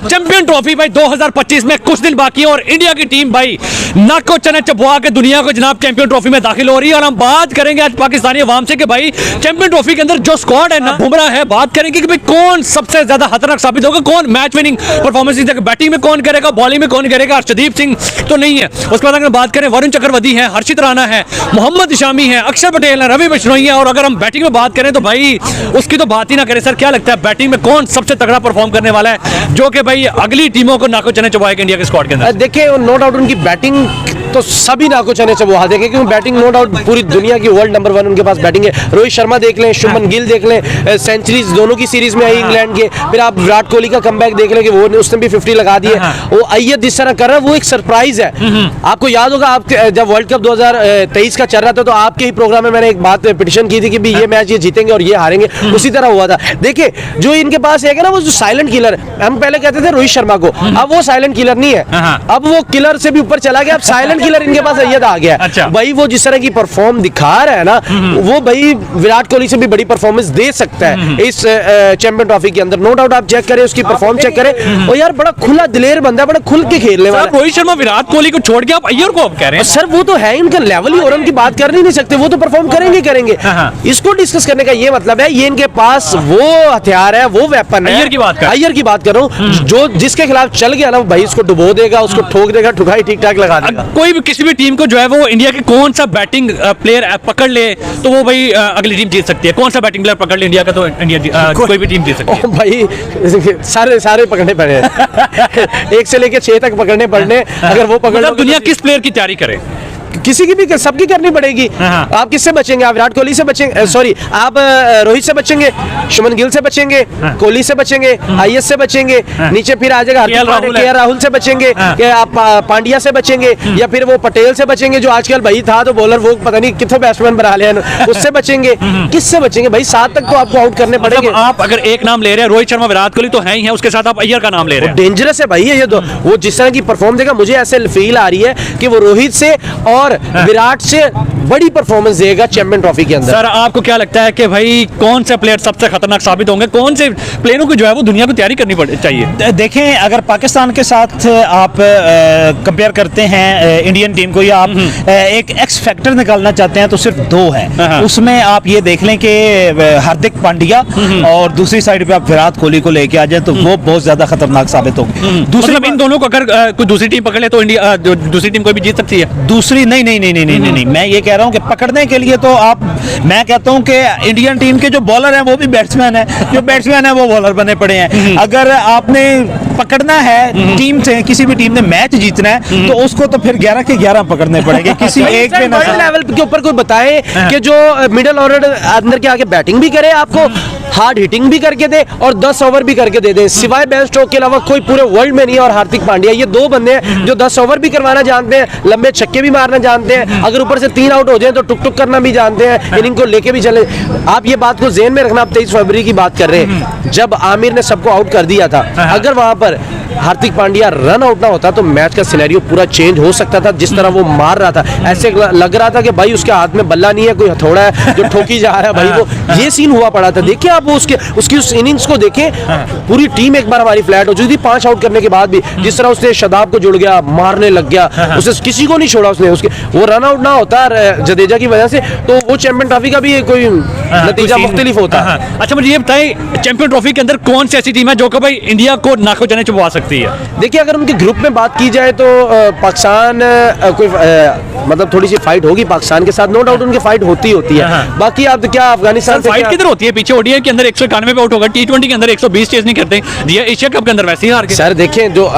Champion trophy भाई 2025 में कुछ दिन बाकी है और इंडिया की टीम भाई नाको चने चबवा के दुनिया को जनाब चैंपियन ट्रॉफी में दाखिल हो रही है। और हम बात करेंगे आज पाकिस्तानी अवाम से कि भाई चैंपियन ट्रॉफी के अंदर जो स्क्वाड है ना बुमराह है, बात करेंगे कि भाई कौन सबसे ज्यादा खतरनाक साबित होगा, कौन मैच विनिंग परफॉर्मेंस देगा, बैटिंग में कौन करेगा, बॉलिंग में कौन करेगा। अर्शदीप सिंह तो नहीं है, उसके बाद अगर बात करें वरुण चक्रवर्ती है, हर्षित राणा है, मोहम्मद शामी है, अक्षर पटेल है, रवि बिश्नोई है। और अगर हम बैटिंग में बात करें तो भाई उसकी तो बात ही ना करें। सर क्या लगता है बैटिंग में कौन सबसे तगड़ा परफॉर्म करने वाला है जो कि भाई अगली टीमों को नाको चने चबाएगा इंडिया के स्क्वाड के अंदर? देखिए नो डाउट उनकी बैटिंग तो सभी नाको चने चबवा देंगे क्योंकि बैटिंग नो डाउट पूरी दुनिया की वर्ल्ड नंबर 1 उनके पास बैटिंग है। रोहित शर्मा देख लें, शुभमन गिल देख लें, सेंचुरीज दोनों की सीरीज में आई इंग्लैंड के। फिर आप विराट कोहली का कमबैक देख लें कि वो उसने भी 50 लगा दिए। वो अय्यद जिस तरह कर रहा है वो एक सरप्राइज है। आपको याद होगा आप जब वर्ल्ड कप 2023 का चल रहा था तो आपके ही प्रोग्राम में मैंने एक बात पिटिशन की थी कि ये मैच ये जीतेंगे और ये हारेंगे, उसी तरह हुआ था। देखिए जो इनके पास है ना वो जो साइलेंट किलर, हम पहले कहते थे रोहित शर्मा को, अब वो साइलेंट किलर नहीं है, अब वो किलर से भी ऊपर चला गया। अब साइलेंट किलर इनके पास अय्यद आ गया। अच्छा। भाई वो जिस तरह की परफॉर्म दिखा रहा है ना वो भाई विराट कोहली से भी बड़ी परफॉर्मेंस दे सकता है इस चैंपियन ट्रॉफी के अंदर। नो डाउट आप चेक करें उसकी परफॉर्म चेक करें और यार बड़ा खुला दिलेर बंदा है, बड़ा खुल के खेलने वाला। रोहित शर्मा विराट कोहली को छोड़ के आप अय्यर को आप कह रहे हैं? सर वो तो है इनका लेवल ही और उनकी बात कर नहीं सकते, वो तो परफॉर्म करेंगे। इसको डिस्कस करने का ये मतलब है ये इनके पास वो हथियार है, वो वेपन है। अय्यर की बात कर रहा हूँ जो जिसके खिलाफ चल गया ना भाई उसको डुबो देगा, उसको ठोक देगा, ठुकाई ठीक ठाक लगा देगा। कोई भी किसी भी टीम को जो है वो इंडिया के कौन सा बैटिंग प्लेयर पकड़ ले तो वो भाई अगली टीम जीत सकती है? कौन सा बैटिंग प्लेयर पकड़ ले इंडिया का तो इंडिया कोई भी टीम जीत सकती है? भाई सारे पकड़ने पड़े 1 से लेके 6 तक पकड़ने पड़ने। अगर वो पकड़ मतलब दुनिया किस प्लेयर की तैयारी करे? किसी की भी सबकी करनी पड़ेगी। आप किससे बचेंगे? आप विराट कोहली से बचेंगे, सॉरी आप रोहित से बचेंगे, शुभमन गिल से बचेंगे, कोहली से बचेंगे, आईएस से बचेंगे, नीचे फिर आ जाएगा केएल राहुल से बचेंगे, आप पांड्या से बचेंगे या फिर वो पटेल से बचेंगे जो आजकल भाई था तो बॉलर वो पता नहीं कितने बैट्समैन बना लिया उससे बचेंगे। किससे बचेंगे भाई? 7 तक तो आपको आउट करने पड़ेंगे। आप अगर एक नाम ले रहे हैं रोहित शर्मा विराट कोहली तो है ही है, उसके साथ आप अय्यर का नाम ले रहे हैं। डेंजरस है भाई ये तो। वो जिस तरह की परफॉर्म देगा मुझे ऐसे फील आ रही है कि वो रोहित से और विराट से बड़ी परफॉर्मेंस देगा चैंपियन ट्रॉफी के अंदर। सर आपको क्या लगता है कि भाई कौन से प्लेयर सबसे खतरनाक साबित होंगे? कौन से प्लेयरों को जो है वो दुनिया को तैयारी करनी चाहिए? देखें अगर पाकिस्तान के साथ आप कंपेयर करते हैं इंडियन टीम को या आप एक एक्स फैक्टर निकालना चाहते हैं तो सिर्फ 2 है। उसमें आप ये देख लें कि हार्दिक पांड्या और दूसरी साइड पे आप विराट कोहली को लेके आ जाए तो वो बहुत ज्यादा खतरनाक साबित होंगे। दूसरी इन दोनों को अगर कोई दूसरी टीम पकड़ ले तो इंडिया दूसरी टीम कोई भी जीत सकती है? दूसरी नहीं, मैं ये कह रहा हूँ कि पकड़ने के लिए तो मैं कहता हूँ कि इंडियन टीम के जो बॉलर हैं वो भी बैट्समैन है, जो बैट्समैन है वो बॉलर बने पड़े हैं। अगर आपने पकड़ना है टीम से, किसी भी टीम ने मैच जीतना है तो उसको तो फिर 11 के 11 पकड़ने पड़ेंगे। किसी एक पे ना लेवल के ऊपर कोई बताए कि जो मिडिल ऑर्डर अंदर के आगे बैटिंग भी करे, आपको हार्ड हिटिंग भी करके दे और 10 ओवर भी करके दे दे। सिवाय बेन स्टोक के अलावा कोई पूरे वर्ल्ड में नहीं है। और हार्दिक पांड्या ये 2 बंदे हैं जो 10 ओवर भी करवाना जानते हैं, लंबे छक्के भी मारना जानते हैं, अगर ऊपर से 3 आउट हो जाए तो टुक टुक करना भी जानते हैं, इनिंग को लेके भी चले। आप ये बात को ज़हन में रखना, आप 23 फरवरी की बात कर रहे हैं जब आमिर ने सबको आउट कर दिया था। अगर वहां पर हार्दिक पांड्या रन आउट ना होता तो मैच का सिनेरियो पूरा चेंज हो सकता था। जिस तरह वो मार रहा था ऐसे लग रहा था कि भाई उसके हाथ में बल्ला नहीं है, कोई हथौड़ा है जो ठोकी जा रहा है भाई। वो ये सीन हुआ पड़ा था। देखिए आप वो उसकी उस इनिंग्स को देखें, पूरी टीम एक बार हमारी फ्लैट हो चुकी थी 5 आउट करने के बाद भी। जिस तरह उसने शादाब को जुड़ गया, मारने लग गया, उसे किसी को नहीं छोड़ा उसने। उसके वो रन आउट ना होता जडेजा की वजह से तो वो चैंपियन ट्रॉफी का भी कोई नतीजा मुख्तलिफ होता। अच्छा मुझे ये बताइए चैंपियन ट्रॉफी के अंदर कौन सी ऐसी टीम है जो कि भाई इंडिया को नाको चने चबवा सकती है? देखिए अगर उनके ग्रुप में बात की जाए तो पाकिस्तान कोई मतलब थोड़ी सी फाइट होगी पाकिस्तान के साथ, नो डाउट उनकी फाइट होती है। बाकी आप क्या अफगानिस्तान से फाइट किधर होती है? पीछे ओडीआई के अंदर 191 पे आउट होगा, T20 के अंदर 120 चेज नहीं करते, ये एशिया कप के अंदर वैसे ही हार गए। सर देखें जो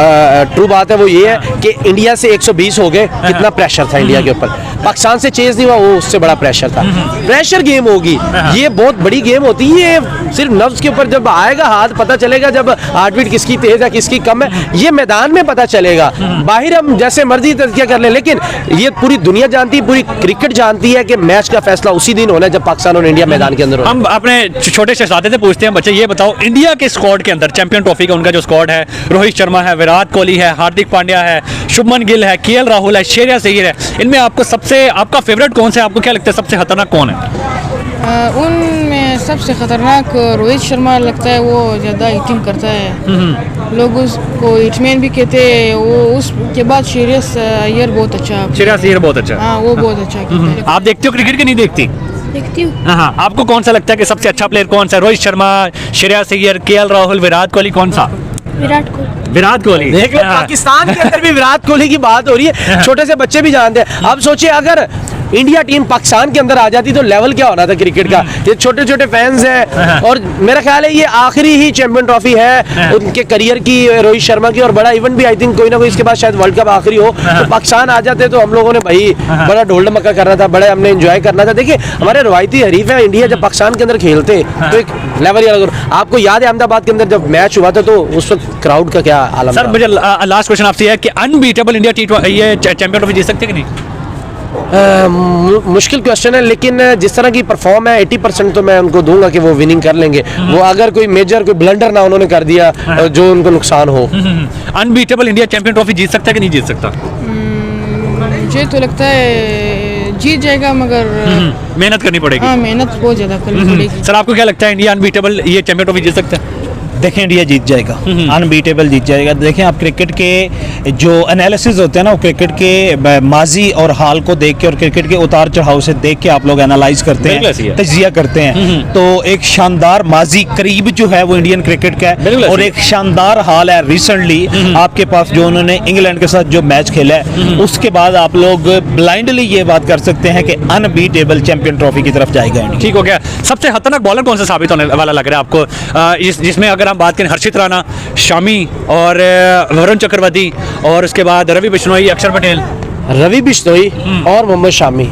ट्रू बात है वो ये है कि इंडिया से 120 हो गए, कितना प्रेशर था इंडिया के ऊपर। पाकिस्तान से चेज नहीं हुआ, वो उससे बड़ा प्रेशर था। प्रेशर गेम होगी, ये बहुत बड़ी गेम होती है। ये सिर्फ नफ्स के ऊपर जब आएगा हाथ पता चलेगा, जब हार्ट बीट किसकी तेज है किसकी कम है ये मैदान में पता चलेगा। बाहर हम जैसे मर्जी तज़किया कर ले, लेकिन ये पूरी दुनिया जानती है, पूरी क्रिकेट जानती है कि मैच का फैसला उसी दिन होना है जब पाकिस्तान और इंडिया मैदान के अंदर हो। हम अपने छोटे शहजादे से पूछते हैं, बच्चे ये बताओ इंडिया के स्क्वाड के अंदर चैंपियन ट्रॉफी का उनका जो स्क्वाड है, रोहित शर्मा है, विराट कोहली है, हार्दिक पांड्या है, शुभमन गिल है, केएल राहुल है, शेरिया सहीर है, इनमें आपको सबसे आपका फेवरेट कौन सा है? आपको क्या लगता है सबसे खतरनाक कौन है? उनमें सबसे खतरनाक रोहित शर्मा लगता है, वो ज़्यादा हिटिंग करता है, लोग उसको हिटमैन भी कहते हैं। वो उसके बाद श्रेयस अय्यर बहुत अच्छा, श्रेयस अय्यर बहुत अच्छा। हाँ वो बहुत अच्छा खेलता है। आप देखते हो क्रिकेट की नहीं देखती? देखती हूँ। हाँ, आपको कौन सा लगता है कि सबसे अच्छा प्लेयर कौन सा है? रोहित शर्मा, श्रेयस अय्यर, केएल राहुल, विराट कोहली, कौन सा? विराट कोहली। विराट कोहली। देख लो, हाँ। पाकिस्तान के अंदर भी विराट कोहली की बात हो रही है, छोटे से बच्चे भी जानते हैं। अब सोचिए अगर इंडिया टीम पाकिस्तान के अंदर आ जाती तो लेवल क्या होना था क्रिकेट का। ये छोटे छोटे फैंस हैं और मेरा ख्याल है ये आखिरी ही चैंपियन ट्रॉफी है उनके करियर की, रोहित शर्मा की, और बड़ा इवेंट भी आई थिंक कोई ना कोई इसके बाद शायद वर्ल्ड कप आखिरी हो। तो पाकिस्तान आ जाते तो हम लोगों ने भाई बड़ा ढोल मक्का करना था, बड़ा हमने एंजॉय करना था। देखिए हमारे रवायती हरीफ है इंडिया, जब पाकिस्तान के अंदर खेलते तो एक लेवल ही अलग। आपको याद है अहमदाबाद के अंदर जब मैच हुआ था तो उस वक्त क्राउड का क्या आलम सर था? मुझे लास्ट क्वेश्चन आपसे है कि अनबीटेबल इंडिया ये चैंपियन ट्रॉफी जीत सकते कि नहीं? मुश्किल क्वेश्चन है, लेकिन जिस तरह की परफॉर्म है 80% तो मैं उनको दूंगा कि वो विनिंग कर लेंगे। वो अगर कोई मेजर कोई ब्लंडर ना उन्होंने कर दिया जो उनको नुकसान हो। अनबीटेबल इंडिया चैंपियन ट्रॉफी जीत सकता है कि नहीं जीत सकता? मुझे तो लगता है जीत जाएगा, मगर मेहनत करनी पड़ेगी। हाँ मेहनत बहुत ज़्यादा करनी पड़ेगी। सर आपको क्या लगता है इंडिया अनबीटेबल ये चैंपियन ट्रॉफी जीत सकता है? देखें इंडिया जीत जाएगा, अनबीटेबल जीत जाएगा। देखें आप क्रिकेट के जो एनालिसिस होते हैं ना, वो क्रिकेट के माजी और हाल को देख के और क्रिकेट के उतार चढ़ाव से देख के आप लोग एनालाइज करते हैं, तजिया करते हैं। तो एक शानदार माजी करीब जो है वो इंडियन क्रिकेट का है, और एक शानदार हाल है रिसेंटली आपके पास जो उन्होंने इंग्लैंड के साथ जो मैच खेला है, उसके बाद आप लोग ब्लाइंडली ये बात कर सकते हैं कि अनबीटेबल चैंपियन ट्रॉफी की तरफ जाएगा इंडिया। ठीक हो गया। सबसे खतरनाक बॉलर कौन सा साबित होने वाला लग रहा है आपको? जिसमें अगर हम बात करें हर्षित राणा, शामी और वरुण चक्रवर्ती, और उसके बाद रवि बिश्नोई, अक्षर पटेल। रवि बिश्नोई और मोहम्मद शामी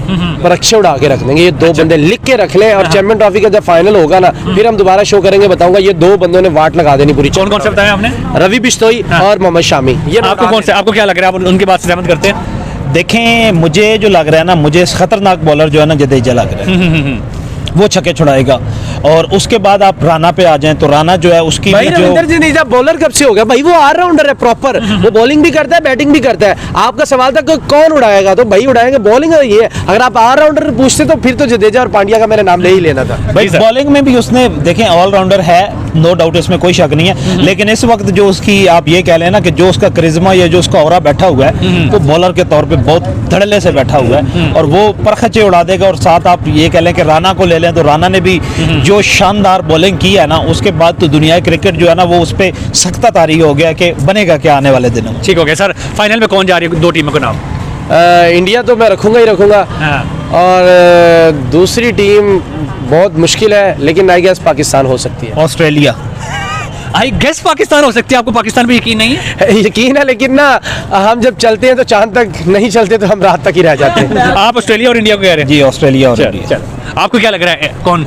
पर अक्षय उड़ा के रख देंगे। ये दो बंदे लिख के रख लें, और चैंपियन ट्रॉफी का जब फाइनल होगा ना फिर हम दोबारा शो करेंगे, बताऊंगा ये दो बंदों ने वाट लगा देनी पूरी। कौन कौन से बताया आपने? रवि बिश्नोई और मोहम्मद शामी। ये आपको कौन से, आपको क्या लग रहा है, आप उनकी बात से सहमत करते हैं? देखें मुझे जो लग रहा है ना, मुझे खतरनाक बॉलर जो है ना जडेजा लग रहा है, वो छक्के छुड़ाएगा। और उसके बाद आप राणा पे आ जाएं तो राणा जो है उसकी भाई जो रविंदर जडेजा बॉलर कब से हो गया भाई? वो ऑलराउंडर है प्रॉपर, वो बॉलिंग भी करता है बैटिंग भी करता है। आपका सवाल था कि कौन उड़ाएगा, तो भाई उड़ाएंगे बॉलिंग है ये। अगर आप ऑलराउंडर पूछते तो फिर तो जडेजा और पांड्या का मैंने नाम ले ही लेना था। भाई बॉलिंग में भी उसने देखें ऑलराउंडर है, नो डाउट, इसमें कोई शक नहीं है। लेकिन इस वक्त जो उसकी आप ये कह लेना कि जो उसका करिश्मा या जो उसका ऑरा बैठा हुआ है वो बॉलर के तौर पे बहुत धड़ल्ले से बैठा हुआ है, और वो परखचे उड़ा देगा। और साथ आप ये कह लें कि राणा को ले लें तो राणा ने भी जो शानदार बॉलिंग की है ना, उसके बाद तो दुनिया क्रिकेट जो है ना वो उस पर सख्ता तारीख हो गया कि बनेगा क्या आने वाले दिनों में। ठीक हो गया सर। फाइनल में कौन जा रही है, दो टीमों के नाम? इंडिया तो मैं रखूंगा ही रखूंगा, और दूसरी टीम बहुत मुश्किल है, लेकिन आई गेस पाकिस्तान हो सकती है। ऑस्ट्रेलिया। आई गेस पाकिस्तान हो सकती है। आपको पाकिस्तान पे यकीन नहीं है? यकीन है, लेकिन ना हम जब चलते हैं तो चांद तक नहीं चलते, तो हम रात तक ही रह जाते हैं। आप ऑस्ट्रेलिया और इंडिया को कह रहे हैं? जी ऑस्ट्रेलिया और चल, इंडिया। चल। आपको क्या लग रहा है कौन?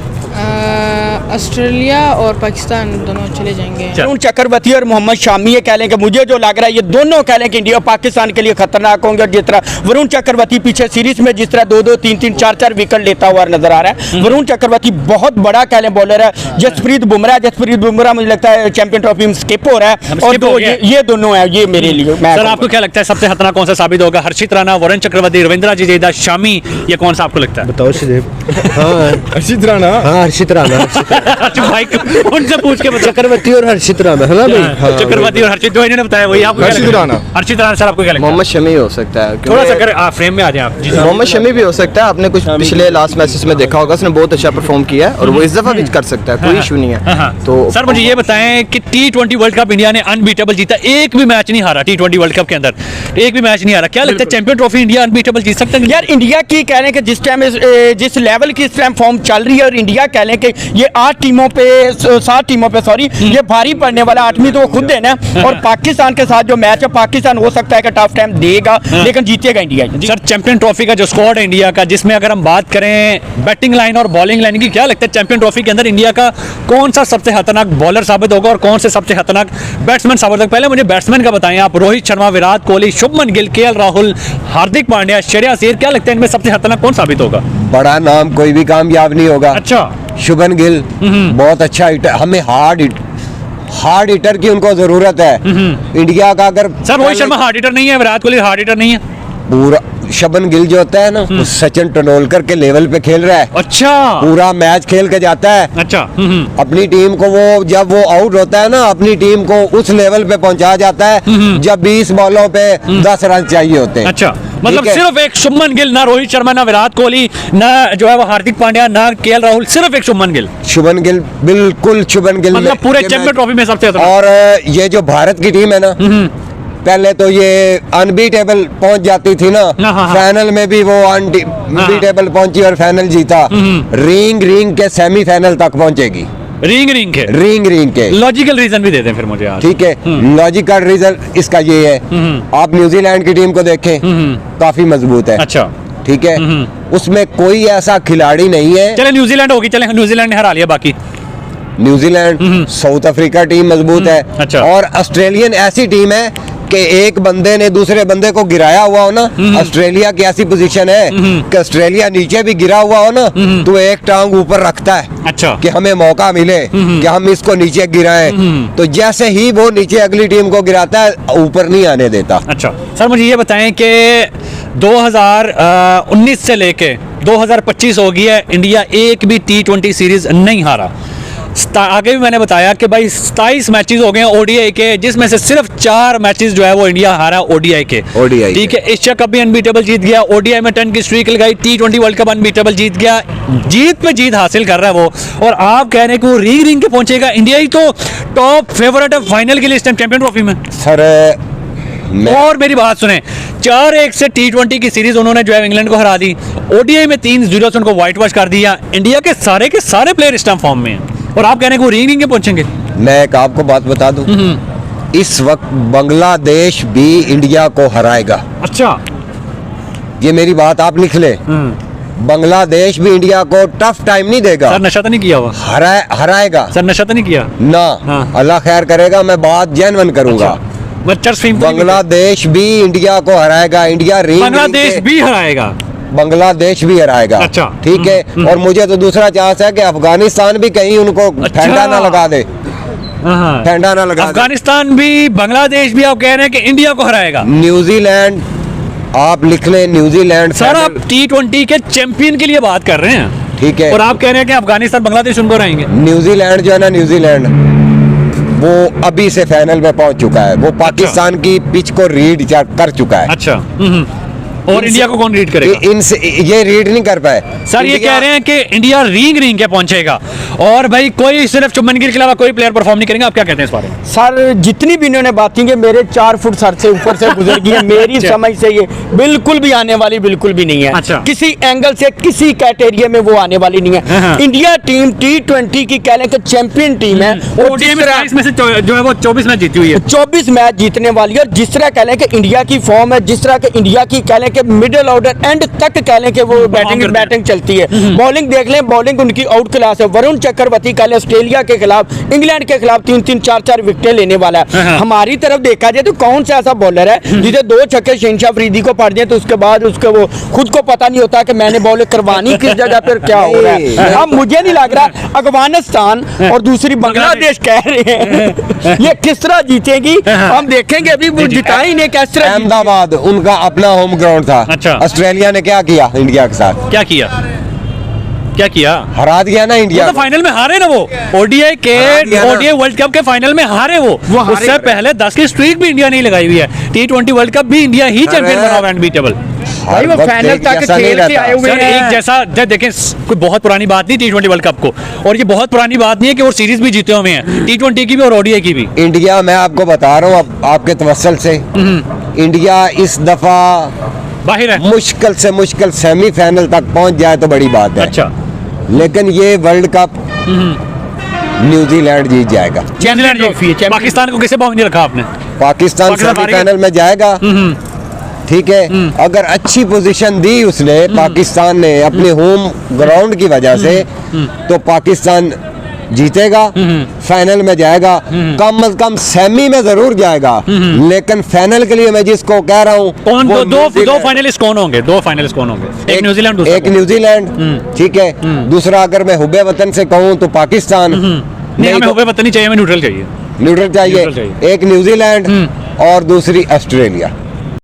ऑस्ट्रेलिया और पाकिस्तान दोनों चले जाएंगे। वरुण चक्रवर्ती और मोहम्मद शामी, ये कह लें कि मुझे जो लग रहा है ये दोनों कह लें कि इंडिया और पाकिस्तान के लिए खतरनाक होंगे। और जिस तरह वरुण चक्रवर्ती पीछे सीरीज में जिस तरह 2-2, 3-3, 4-4 विकेट लेता हुआ नजर आ रहा है, वरुण चक्रवर्ती बहुत बड़ा कह लें बॉलर है। जसप्रीत बुमराह मुझे लगता है चैंपियन ट्रॉफी में स्किप हो रहा है, और दो ये दोनों है ये मेरे लिए। सर आपको क्या लगता है सबसे खतरनाक कौन सा साबित होगा? हर्षित राणा, वरुण चक्रवर्ती, रविंद्र जडेजा, शामी, ये कौन सा आपको लगता है? बताओ शरीफ। हाँ हर्षित राणा। हाँ हर्षित राणा। अच्छा भाई उनसे पूछ के बता। चक्रवर्ती और हर्षित राणा है ना भाई? हाँ, चक्रवर्ती और हर्षित जो इन्होंने बताया वही आपको? हर्षित राणा। हर्षित राणा। सर आपको क्या लगता है? मोहम्मद शमी हो सकता है, थोड़ा सा अगर फ्रेम में आ जाए आप। जी सर। मोहम्मद शमी भी हो सकता है। आपने कुछ पिछले लास्ट मैचेस में देखा होगा, उसने बहुत अच्छा परफॉर्म किया है और वो इस दफा भी कर सकता है, कोई इशू नहीं है। तो सर मुझे ये बताएं कि T20 वर्ल्ड कप इंडिया ने अनबीटेबल जीता, एक भी मैच नहीं हारा। T20 वर्ल्ड कप के अंदर एक भी मैच नहीं हारा। क्या लगता है चैंपियन ट्रॉफी इंडिया अनबीटेबल जीत सकता है? यार इंडिया की कह लें कि जिस टाइम जिस लेवल की इस टाइम फॉर्म चल रही है, और इंडिया कह लें कि ये 7 टीमों पे सॉरी ये भारी पड़ने वाला 8वीं तो वो खुद है ना। और पाकिस्तान के साथ जो मैच है, पाकिस्तान हो सकता है कि टफ टाइम देगा, लेकिन जीतेगा इंडिया। सर चैंपियन ट्रॉफी का जो स्क्वाड है इंडिया का, जिसमें अगर हम बात करें बैटिंग लाइन और बॉलिंग लाइन की, क्या लगता है चैंपियन ट्रॉफी के अंदर इंडिया का कौन सा सबसे खतरनाक बॉलर साबित होगा और कौन से सबसे खतरनाक बैट्समैन साबित होगा? पहले मुझे बैट्समैन का बताएं आप। रोहित शर्मा, विराट कोहली, शुभमन गिल, केएल राहुल, हार्दिक पांड्या, श्रेयस अय्यर, क्या लगता है इनमें सबसे खतरनाक कौन साबित होगा? बड़ा नाम कोई भी कामयाब नहीं होगा। अच्छा। शुभन गिल बहुत अच्छा हिटर, हमें हार्ड हिटर की उनको जरूरत है इंडिया का। अगर sir Rohit Sharma hard hitter नहीं है, विराट कोहली हार्ड हिटर नहीं है। पूरा शबन गिल जो होता है ना, वो सचिन तेंदुलकर के लेवल पे खेल रहा है। अच्छा पूरा मैच खेल के जाता है। अच्छा अपनी टीम को वो जब वो आउट होता है ना, अपनी टीम को उस लेवल पे पहुंचा जाता है जब 20 बॉलों पे 10 रन चाहिए होते हैं। अच्छा, मतलब ठीक है? सिर्फ एक शुभमन गिल, ना रोहित शर्मा, ना विराट कोहली, ना जो है वो हार्दिक पांड्या, ना केएल राहुल, सिर्फ एक शुभमन गिल। शुभन गिल, बिल्कुल शुभन गिल मतलब पूरे ये चैंपियन ट्रॉफी में सबसे ज्यादा। और ये जो भारत की टीम है ना, पहले तो ये अनबीटेबल पहुंच जाती थी ना, हाँ। फाइनल में भी वो अनबीटेबल पहुंची और फाइनल जीता। रिंग के सेमीफाइनल तक पहुंचेगी। रिंग के रिंग के लॉजिकल रीजन भी देते हैं फिर मुझे आज। ठीक है, लॉजिकल रीजन इसका ये है, आप न्यूजीलैंड की टीम को देखें, काफी मजबूत है। अच्छा ठीक है, उसमें कोई ऐसा खिलाड़ी नहीं है। चले न्यूजीलैंड होगी, चले न्यूजीलैंड ने हरा लिया। बाकी न्यूजीलैंड, साउथ अफ्रीका टीम मजबूत है। अच्छा। और ऑस्ट्रेलियन ऐसी टीम है कि एक बंदे ने दूसरे बंदे को गिराया हुआ हो ना, ऑस्ट्रेलिया की ऐसी पोजीशन है कि ऑस्ट्रेलिया नीचे भी गिरा हुआ हो ना, तो एक टांग ऊपर रखता है। अच्छा। कि हमें मौका मिले कि हम इसको नीचे गिराएं। तो जैसे ही वो नीचे अगली टीम को गिराता है, ऊपर नहीं आने देता। अच्छा सर, मुझे ये बताएं कि 2019 से लेके 2025 हो गई है, इंडिया एक भी T20 सीरीज नहीं हारा। आगे भी मैंने बताया कि भाई 27 मैचेस हो गए हैं ओडीआई के, जिसमें से सिर्फ 4 मैचेस जो है वो इंडिया हारा ओडीआई के। ठीक है, एशिया कप भी अनबीटेबल जीत गया, ओडीआई में 10 की स्ट्रीक लगाई, T20 वर्ल्ड कप अनबीटेबल जीत गया, जीत पे जीत हासिल कर रहा है वो। और आप कह रहे हैं कि वो रिंग के पहुंचेगा। इंडिया ही तो टॉप फेवरेट है फाइनल के लिए इस टाइम चैंपियन ट्रॉफी में। सर और मेरी बात सुने, 4-1 से T20 की सीरीज उन्होंने जो है इंग्लैंड को हरा दी, ओडीआई में 3-0 से उनको व्हाइट वॉश कर दिया। इंडिया के सारे प्लेयर इस टाइम फॉर्म में हैं और आप कह रहे हैं कि वो रिंग के पहुंचेंगे। मैं एक आपको बात बता दूं, इस वक्त बांग्लादेश भी इंडिया को हराएगा। अच्छा, ये मेरी बात आप लिख ले। बांग्लादेश भी इंडिया को टफ टाइम नहीं देगा। सर नशा तो नहीं किया हुआ? हराएगा। सर नशा तो नहीं किया ना। हाँ। अल्लाह खैर करेगा, मैं बात जेन्युइन करूंगा। बांग्लादेश भी इंडिया को हराएगा। इंडिया रिंग बांग्लादेश भी हराएगा। बांग्लादेश भी हराएगा। अच्छा। ठीक है, और मुझे तो दूसरा चांस है कि अफगानिस्तान भी कहीं उनको ठंडा ना लगा दे। ठंडा ना लगा। अफगानिस्तान भी, बांग्लादेश भी, आप कह रहे हैं कि इंडिया को हराएगा। न्यूजीलैंड, आप लिख लें न्यूजीलैंड। सर आप T20 के चैंपियन के लिए बात कर रहे हैं, ठीक है, और आप कह रहे हैं कि अफगानिस्तान बांग्लादेश उनको हराएंगे। न्यूजीलैंड जो है ना, न्यूजीलैंड वो अभी से फाइनल में पहुंच चुका है। वो पाकिस्तान की पिच को रीड कर चुका है। अच्छा। और इंडिया को कौन रीड करेगा? इनसे ये रीड नहीं कर पाए। सर ये कह रहे हैं कि इंडिया रिंग के पहुंचेगा और भाई कोई सिर्फ शुभमन गिल के अलावा कोई प्लेयर परफॉर्म नहीं करेंगे। आप क्या कहते हैं इस बारे में? सर जितनी भी इन्होंने बात की, मेरे 4 फुट सर से ऊपर से गुजर गई है। मेरी समझ से ये बिल्कुल भी आने वाली बिल्कुल भी नहीं है। अच्छा। किसी एंगल से, किसी कैटेरिया में वो आने वाली नहीं है। इंडिया टीम T20 की कह लें कि चैंपियन टीम है। और ओडीआई में 22 में से जो है वो 24 मैच जीती हुई है। 24 मैच जीतने वाली है। और जिस तरह कह लें कि इंडिया की फॉर्म है, जिस तरह के इंडिया की कह लें कि मिडिल ऑर्डर एंड तक कह लें कि वो बैटिंग चलती है। बॉलिंग देख लें, बॉलिंग उनकी आउट क्लास है। वरुण चक्रवर्ती कल ऑस्ट्रेलिया के खिलाफ, इंग्लैंड के खिलाफ 3-3, 4-4 विकेटें लेने वाला है। हमारी तरफ देखा जाए तो कौन सा ऐसा बॉलर है जिसे 2 छक्के शहनशाह अफरीदी को पड़ जाए तो उसके बाद उसके वो खुद को पता नहीं होता कि मैंने बॉलिंग करवानी किस जगह पर, क्या हो रहा है। अब मुझे नहीं लग रहा अफगानिस्तान और दूसरी बांग्लादेश कह रहे हैं ये किस तरह जीतेगी, हम देखेंगे। अभी वो जिता ही नहीं, किस तरह अहमदाबाद उनका अपना होम ग्राउंड था। अच्छा। ऑस्ट्रेलिया ने क्या किया इंडिया के साथ? क्या किया? हरा दिया ना इंडिया तो फाइनल में हारे ना वो। ओडीआई वर्ल्ड कप के फाइनल में हारे वो। उससे पहले 10 की स्ट्रीक भी इंडिया नहीं लगाई हुई है। T20 वर्ल्ड कप भी इंडिया ही चैंपियन बना हुआ है, अनबीटेबल। भाई वो फाइनल तक खेल के आए हुए सर हैं। एक जैसा देखें, कोई बहुत पुरानी बात नहीं T20 वर्ल्ड कप को, और ये बहुत पुरानी बात नहीं है कि वो सीरीज भी जीते हुए हैं, T20 की भी और ओडीआई की भी। इंडिया, मैं आपको बता रहा हूँ आपके तवस्सुल से, इंडिया इस दफा बाहर है। मुश्किल से मुश्किल सेमीफाइनल तक पहुंच जाए तो बड़ी बात है। अच्छा। लेकिन ये वर्ल्ड कप न्यूजीलैंड जीत जाएगा। न्यूजीलैंड पाकिस्तान को किसे बाहर नहीं रखा आपने? पाकिस्तान सेमीफाइनल में जाएगा। ठीक है, अगर अच्छी पोजीशन दी उसने पाकिस्तान ने अपने होम ग्राउंड की वजह से, तो पाकिस्तान जीतेगा, फाइनल में जाएगा। कम से कम सेमी में जरूर जाएगा, लेकिन फाइनल के लिए मैं जिसको कह रहा हूँ, कौन दो फाइनलिस्ट कौन होंगे? 2 फाइनलिस्ट कौन होंगे? एक न्यूजीलैंड, एक न्यूजीलैंड। ठीक है, दूसरा अगर मैं हुब्बे वतन से कहूँ तो पाकिस्तान। नहीं, हमें हुब्बे वतन नहीं चाहिए, हमें न्यूट्रल चाहिए। न्यूट्रल चाहिए। एक न्यूजीलैंड और दूसरी ऑस्ट्रेलिया।